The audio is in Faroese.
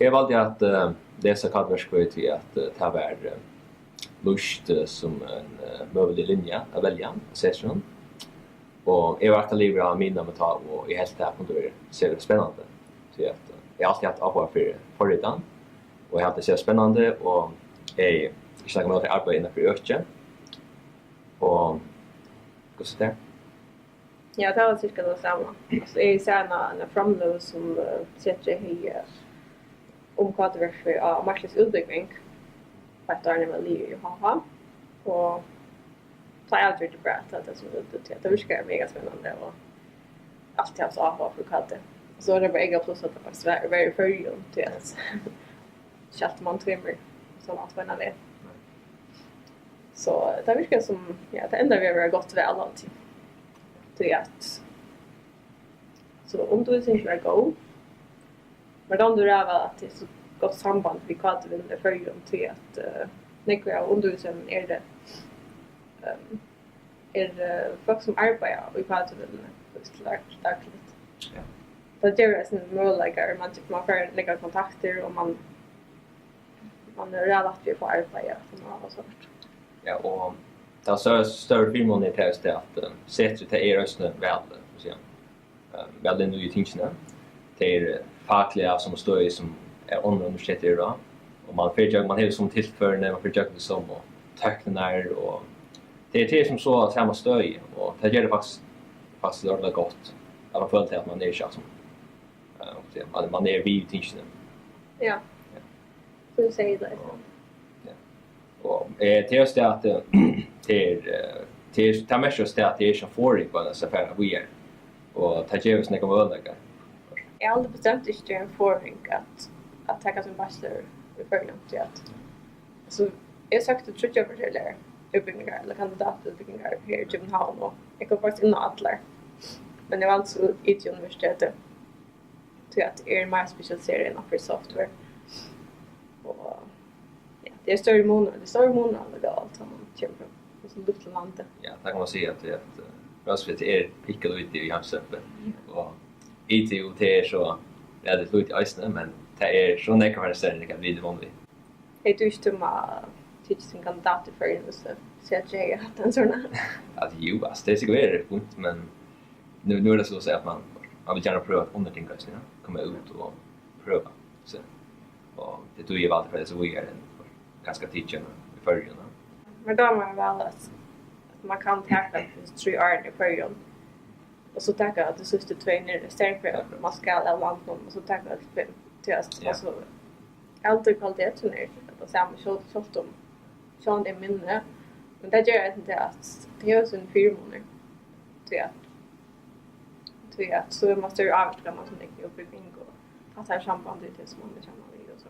Jag valde att läsa kallverskor till att ta var lust som en möjlig linje att välja session. Och jag var alltid livet av mina med ta och i helt det kunde se det spännande. Så att jag alltid haft avhör för förredan och jag hade det spännande och jag snackade med att arbeta innan för ökje. Och hur ser det? Ja, det var cirka det samma. Alltså, jag ser en framlöv som sätter i omkvaderverk av marknads utbyggning på ett år när man liv i HH. Och ta aldrig det bra att det som det det verkar mega spännande och alltid har så AH för kallt. Så det var jag plus att det faktiskt var very very till att chatta man trimmer som att spännande. Så det verkar som ja, det enda vi har gått väl alltid. Till att så om du syns jag gå men då du är att det är så gott samband vi kallt under förjun till att nekva undervisningen är det folk som arbetar i kvartalsvillene dagligt. Ja. Så det är en möjlighet man får lägga kontakter och man är relativt på arbete och sånt. Ja, och det så större firman är det att sätta till er rösten väl så säga. Väl den nya tingen. Det är fackliga som står i som är under universitetet då och man har som tillför när man försöker som och tecknar och det är som så samma stöj och det gör det faktiskt ordentligt gott. Att man får att man är chans som man är vid tingen. Ja. Så du säger det. Ja. Och det är just det att det är mest just det att det är som får i på den så affären vi är. Och det ger oss några möjligheter. Jag har aldrig bestämt inte en förring att ta som bachelor i förhållande till att så jag sökte 30 år till utbildningar eller kandidatutbildningar här i Köpenhamn och jag kom faktiskt in alla. Men jag var alltså IT universitetet till att är mer specialiserad inom för software. Och ja, det är större månader legalt som man köper på som luftlandet. Ja, där kan man säga att Rösvet är pickad ut i Jamsöppe och IT och det är så ja, det lite isne men det är så nära ställen det kan bli det vanligt. Jag tror inte att sin kandidat för en så att jag har den såna. Att ju alltså det är säkert punkt men nu är det så att säga att man vill gärna pröva att undertänka sig, komma ut och pröva så. Och det tog ju valt för det så vi är en ganska teacher i förrjun. Men då man väl att man kan tackla 3 år i förrjun. Och så tackla att det sista 2 ner stärkare man ska eller landa och så tackla det till alltså allt kvalitet ner på samma sorts om sån det minne. Men det gör inte att det är så en firma till att så måste ju avskrämma som det är uppe i bingo. Att ha samband till som man känner vid och så.